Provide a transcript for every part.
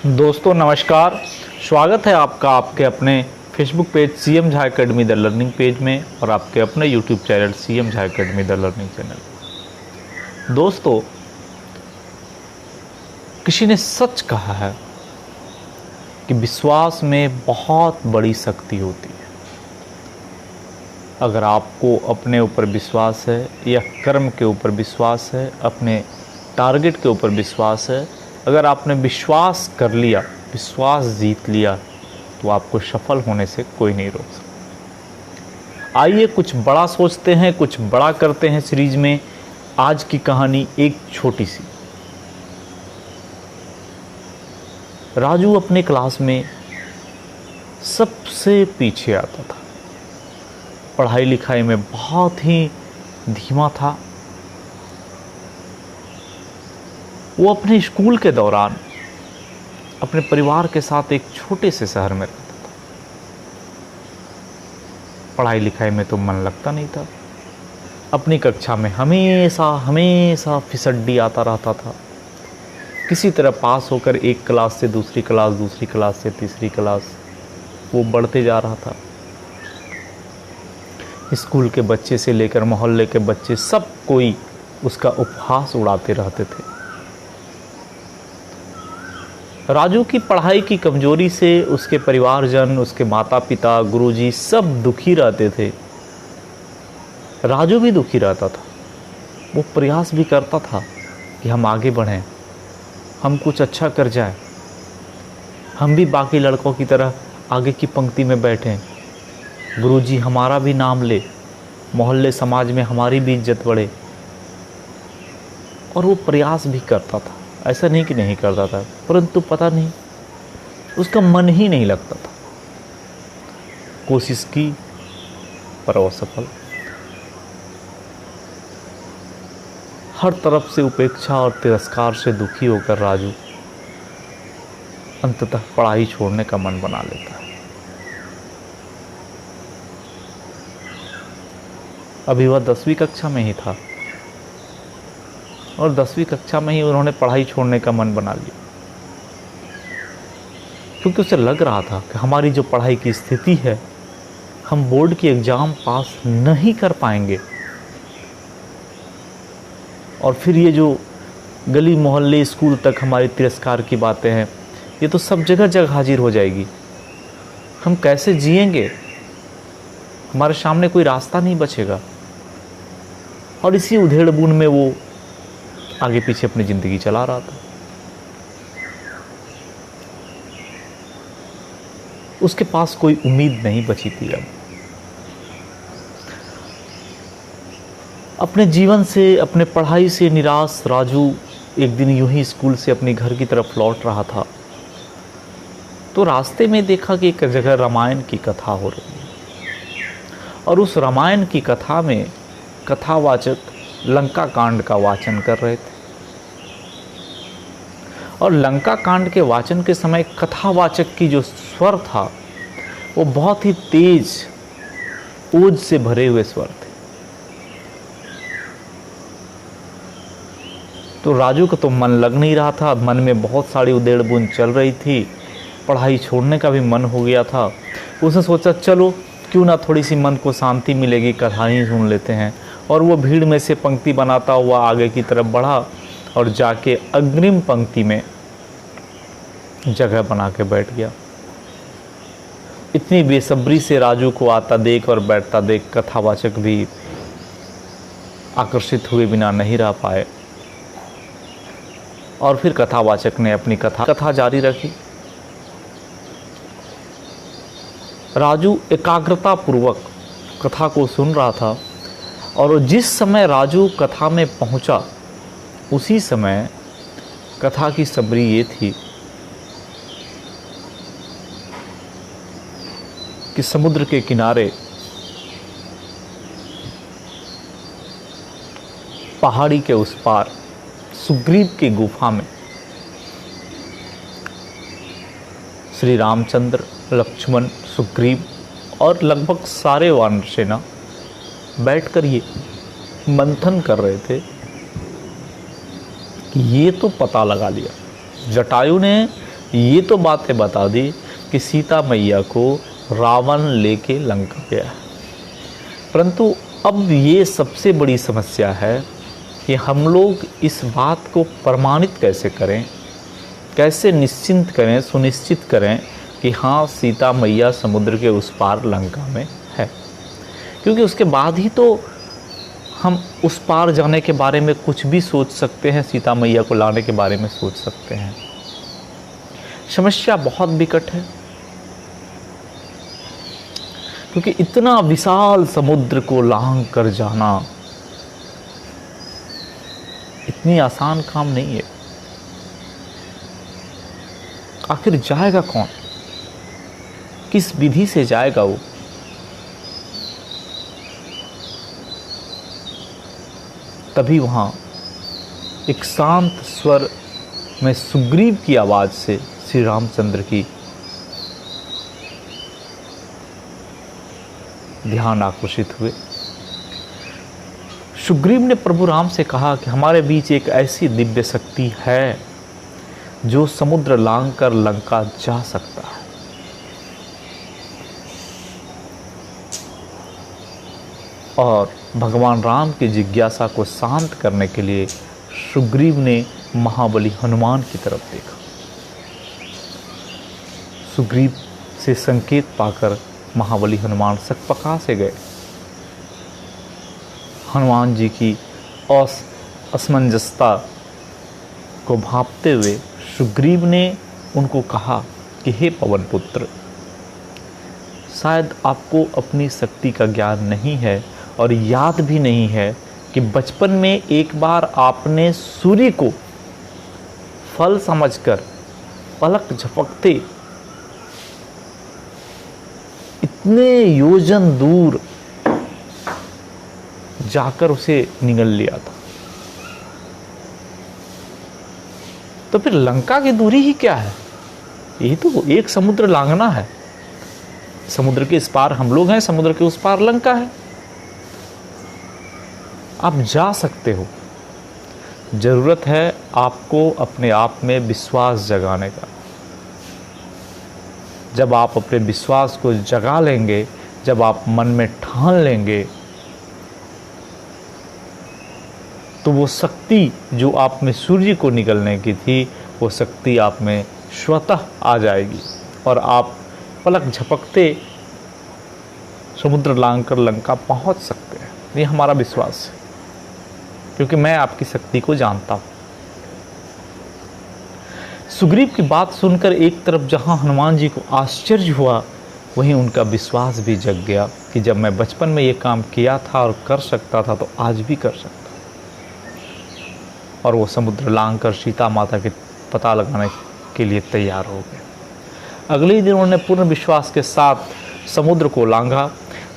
दोस्तों नमस्कार। स्वागत है आपका आपके अपने Facebook page CM Jha academy the learning page में और आपके अपने YouTube channel CM Jha academy the learning channel. दोस्तों, किसी ने सच कहा है कि विश्वास में बहुत बड़ी शक्ति होती है। अगर आपको अपने ऊपर विश्वास है या कर्म के ऊपर विश्वास है, अपने टारगेट के ऊपर विश्वास है, अगर आपने विश्वास कर लिया, विश्वास जीत लिया, तो आपको सफल होने से कोई नहीं रोक सकता। आइए कुछ बड़ा सोचते हैं, कुछ बड़ा करते हैं सीरीज में। आज की कहानी एक छोटी सी। राजू अपने क्लास में सबसे पीछे आता था। पढ़ाई लिखाई में बहुत ही धीमा था। वो अपने स्कूल के दौरान अपने परिवार के साथ एक छोटे से शहर में रहता था। पढ़ाई लिखाई में तो मन लगता नहीं था। अपनी कक्षा में हमेशा फिसड्डी आता रहता था। किसी तरह पास होकर एक क्लास से दूसरी क्लास, दूसरी क्लास से तीसरी क्लास वो बढ़ते जा रहा था। स्कूल के बच्चे से लेकर मोहल्ले के बच्चे सब कोई उसका उपहास उड़ाते रहते थे। राजू की पढ़ाई की कमजोरी से उसके परिवारजन, उसके माता पिता, गुरुजी सब दुखी रहते थे। राजू भी दुखी रहता था। वो प्रयास भी करता था कि हम आगे बढ़ें, हम कुछ अच्छा कर जाएं, हम भी बाकी लड़कों की तरह आगे की पंक्ति में बैठें, गुरुजी हमारा भी नाम ले, मोहल्ले समाज में हमारी भी इज्जत बढ़े। और वो प्रयास भी करता था, ऐसा नहीं कि नहीं करता था, परंतु पता नहीं उसका मन ही नहीं लगता था। कोशिश की पर असफल। हर तरफ से उपेक्षा और तिरस्कार से दुखी होकर राजू अंततः पढ़ाई छोड़ने का मन बना लेता है। अभी वह 10वीं कक्षा में ही था और 10वीं कक्षा में ही उन्होंने पढ़ाई छोड़ने का मन बना लिया, क्योंकि उसे लग रहा था कि हमारी जो पढ़ाई की स्थिति है, हम बोर्ड की एग्ज़ाम पास नहीं कर पाएंगे। और फिर ये जो गली मोहल्ले स्कूल तक हमारी तिरस्कार की बातें हैं, ये तो सब जगह जगह हाजिर हो जाएगी। हम कैसे जिएंगे? हमारे सामने कोई रास्ता नहीं बचेगा। और इसी उधेड़-बुन में वो आगे पीछे अपनी ज़िंदगी चला रहा था। उसके पास कोई उम्मीद नहीं बची थी अब। अपने जीवन से, अपने पढ़ाई से निराश राजू एक दिन यूं ही स्कूल से अपने घर की तरफ लौट रहा था, तो रास्ते में देखा कि एक जगह रामायण की कथा हो रही है। और उस रामायण की कथा में कथावाचक लंका कांड का वाचन कर रहे थे। और लंका कांड के वाचन के समय कथावाचक की जो स्वर था, वो बहुत ही तेज, ओज से भरे हुए स्वर थे। तो राजू का तो मन लग नहीं रहा था। मन में बहुत सारी उधेड़ बुन चल रही थी। पढ़ाई छोड़ने का भी मन हो गया था। उसने सोचा चलो क्यों ना थोड़ी सी मन को शांति मिलेगी, कथा ही सुन लेते हैं। और वो भीड़ में से पंक्ति बनाता हुआ आगे की तरफ बढ़ा और जाके अग्रिम पंक्ति में जगह बना के बैठ गया। इतनी बेसब्री से राजू को आता देख और बैठता देख कथावाचक भी आकर्षित हुए बिना नहीं रह पाए। और फिर कथावाचक ने अपनी कथा जारी रखी। राजू एकाग्रता पूर्वक कथा को सुन रहा था। और जिस समय राजू कथा में पहुंचा, उसी समय कथा की समरी ये थी कि समुद्र के किनारे पहाड़ी के उस पार सुग्रीव की गुफा में श्री रामचंद्र, लक्ष्मण, सुग्रीव और लगभग सारे वानर सेना बैठकर ये मंथन कर रहे थे कि ये तो पता लगा लिया, जटायु ने ये तो बातें बता दी कि सीता मैया को रावण लेके लंका गया, परंतु अब ये सबसे बड़ी समस्या है कि हम लोग इस बात को प्रमाणित कैसे करें, कैसे निश्चिंत करें, सुनिश्चित करें कि हाँ सीता मैया समुद्र के उस पार लंका में है। क्योंकि उसके बाद ही तो हम उस पार जाने के बारे में कुछ भी सोच सकते हैं, सीता मैया को लाने के बारे में सोच सकते हैं। समस्या बहुत विकट है, क्योंकि इतना विशाल समुद्र को लांघ कर जाना इतनी आसान काम नहीं है। आखिर जाएगा कौन, किस विधि से जाएगा वो? तभी वहां एक शांत स्वर में सुग्रीव की आवाज से श्री रामचंद्र की ध्यान आकर्षित हुए। सुग्रीव ने प्रभु राम से कहा कि हमारे बीच एक ऐसी दिव्य शक्ति है जो समुद्र लांघ कर लंका जा सकता है। और भगवान राम की जिज्ञासा को शांत करने के लिए सुग्रीव ने महाबली हनुमान की तरफ देखा। सुग्रीव से संकेत पाकर महाबली हनुमान सकपका से गए। हनुमान जी की असमंजसता को भांपते हुए सुग्रीव ने उनको कहा कि हे पवन पुत्र, शायद आपको अपनी शक्ति का ज्ञान नहीं है और याद भी नहीं है कि बचपन में एक बार आपने सूर्य को फल समझकर पलक झपकते इतने योजन दूर जाकर उसे निगल लिया था। तो फिर लंका की दूरी ही क्या है? यही तो एक समुद्र लांघना है। समुद्र के इस पार हम लोग हैं, समुद्र के उस पार लंका है। आप जा सकते हो। जरूरत है आपको अपने आप में विश्वास जगाने का। जब आप अपने विश्वास को जगा लेंगे, जब आप मन में ठान लेंगे, तो वो शक्ति जो आप में सूर्य को निकलने की थी, वो शक्ति आप में स्वतः आ जाएगी और आप पलक झपकते समुद्र लांघ कर लंका पहुंच सकते हैं। ये हमारा विश्वास है, क्योंकि मैं आपकी शक्ति को जानता हूं। सुग्रीव की बात सुनकर एक तरफ जहां हनुमान जी को आश्चर्य हुआ, वहीं उनका विश्वास भी जग गया कि जब मैं बचपन में ये काम किया था और कर सकता था, तो आज भी कर सकता। और वो समुद्र लांघ कर सीता माता के पता लगाने के लिए तैयार हो गए। अगले ही दिन उन्होंने पूर्ण विश्वास के साथ समुद्र को लांघा।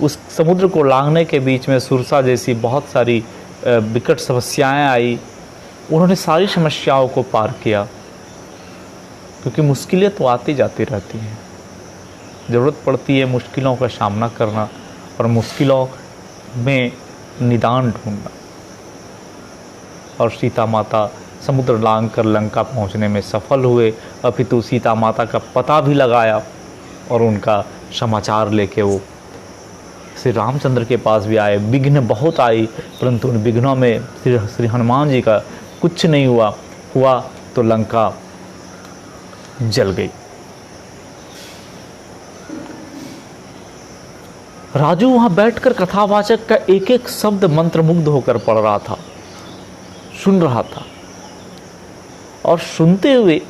उस समुद्र को लांघने के बीच में सुरसा जैसी बहुत सारी विकट समस्याएं आई। उन्होंने सारी समस्याओं को पार किया, क्योंकि मुश्किलें तो आती जाती रहती हैं। ज़रूरत पड़ती है मुश्किलों का सामना करना और मुश्किलों में निदान ढूंढना। और सीता माता समुद्र लांघ कर लंका पहुंचने में सफल हुए। अपितु सीता माता का पता भी लगाया और उनका समाचार लेके वो श्री रामचंद्र के पास भी आए। विघ्न बहुत आई, परंतु उन विघ्नों में श्री हनुमान जी का कुछ नहीं हुआ तो लंका जल गई। राजू वहां बैठकर कथावाचक का एक एक शब्द मंत्रमुग्ध होकर पढ़ रहा था, सुन रहा था। और सुनते हुए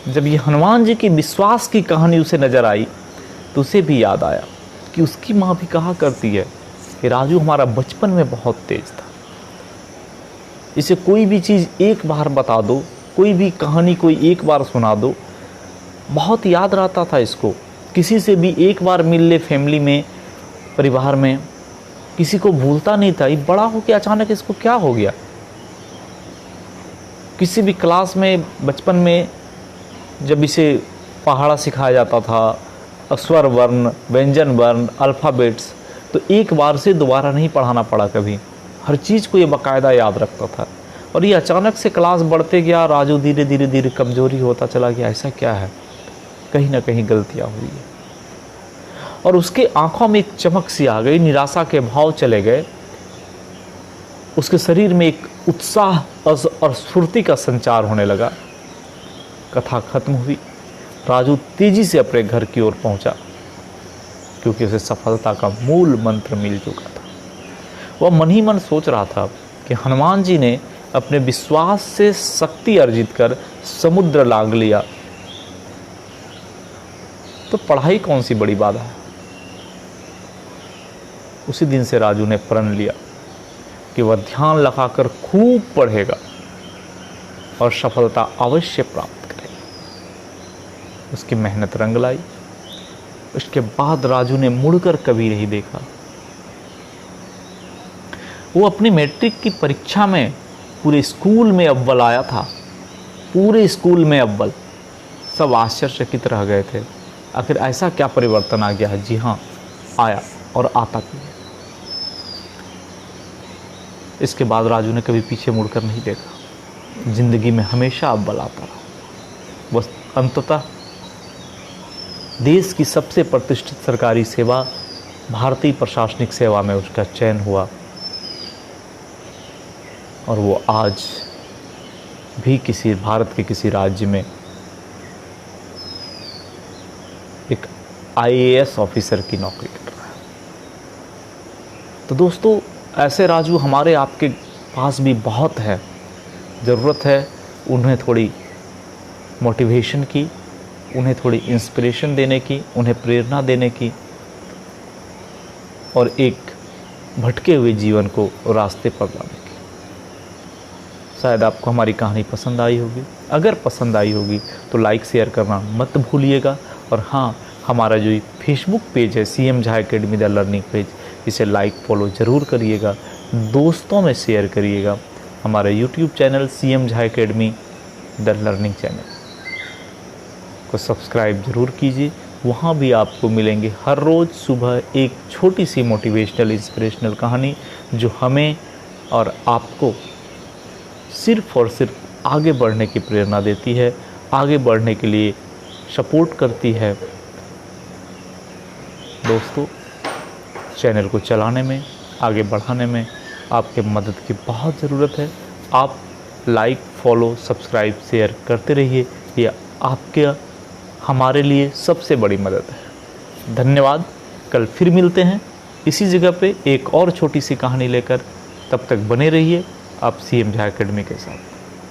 जब ये हनुमान जी की विश्वास की कहानी उसे नजर आई, तो उसे भी याद आया कि उसकी माँ भी कहा करती है कि राजू हमारा बचपन में बहुत तेज था। इसे कोई भी चीज़ एक बार बता दो, कोई भी कहानी कोई एक बार सुना दो, बहुत याद रहता था इसको। किसी से भी एक बार मिल ले, फैमिली में, परिवार में, किसी को भूलता नहीं था। ये बड़ा हो के अचानक इसको क्या हो गया? किसी भी क्लास में बचपन में जब इसे पहाड़ा सिखाया जाता था, स्वर वर्ण, व्यंजन वर्ण, अल्फ़ाबेट्स, तो एक बार से दोबारा नहीं पढ़ाना पड़ा कभी। हर चीज़ को ये बाकायदा याद रखता था। और ये अचानक से क्लास बढ़ते गया, राजू धीरे धीरे धीरे कमज़ोरी होता चला गया। ऐसा क्या है, कहीं ना कहीं गलतियाँ हुई है। और उसके आंखों में एक चमक सी आ गई, निराशा के भाव चले गए, उसके शरीर में एक उत्साह और स्फूर्ति का संचार होने लगा। कथा खत्म हुई, राजू तेजी से अपने घर की ओर पहुंचा, क्योंकि उसे सफलता का मूल मंत्र मिल चुका था। वह मन ही मन सोच रहा था कि हनुमान जी ने अपने विश्वास से शक्ति अर्जित कर समुद्र लांघ लिया, तो पढ़ाई कौन सी बड़ी बाधा है। उसी दिन से राजू ने प्रण लिया कि वह ध्यान लगाकर खूब पढ़ेगा और सफलता अवश्य प्राप्त करेगा। उसकी मेहनत रंग लाई। उसके बाद राजू ने मुड़कर कभी नहीं देखा। वो अपनी मैट्रिक की परीक्षा में पूरे स्कूल में अव्वल आया था, पूरे स्कूल में अव्वल। सब आश्चर्यचकित रह गए थे, आखिर ऐसा क्या परिवर्तन आ गया है। जी हाँ, आया और आता भी है। इसके बाद राजू ने कभी पीछे मुड़कर नहीं देखा, जिंदगी में हमेशा अव्वल आता रहा। बस अंततः देश की सबसे प्रतिष्ठित सरकारी सेवा भारतीय प्रशासनिक सेवा में उसका चयन हुआ, और वो आज भी किसी भारत के किसी राज्य में एक IAS ऑफिसर की नौकरी कर रहा है। तो दोस्तों, ऐसे राजू हमारे आपके पास भी बहुत है। ज़रूरत है उन्हें थोड़ी मोटिवेशन की, उन्हें थोड़ी इंस्पिरेशन देने की, उन्हें प्रेरणा देने की, और एक भटके हुए जीवन को रास्ते पर लाने की। शायद आपको हमारी कहानी पसंद आई होगी। अगर पसंद आई होगी तो लाइक शेयर करना मत भूलिएगा। और हाँ, हमारा जो फेसबुक पेज है CM Jha academy the learning page, इसे लाइक फॉलो ज़रूर करिएगा, दोस्तों में शेयर करिएगा। हमारा YouTube channel CM Jha academy the learning channel को सब्सक्राइब ज़रूर कीजिए। वहाँ भी आपको मिलेंगे हर रोज़ सुबह एक छोटी सी मोटिवेशनल इंस्पिरेशनल कहानी, जो हमें और आपको सिर्फ़ और सिर्फ आगे बढ़ने की प्रेरणा देती है, आगे बढ़ने के लिए सपोर्ट करती है। दोस्तों, चैनल को चलाने में, आगे बढ़ाने में आपके मदद की बहुत ज़रूरत है। आप लाइक, फॉलो, सब्सक्राइब, शेयर करते रहिए। ये आपके हमारे लिए सबसे बड़ी मदद है। धन्यवाद। कल फिर मिलते हैं इसी जगह पे एक और छोटी सी कहानी लेकर। तब तक बने रहिए आप CM झा एकेडमी के साथ।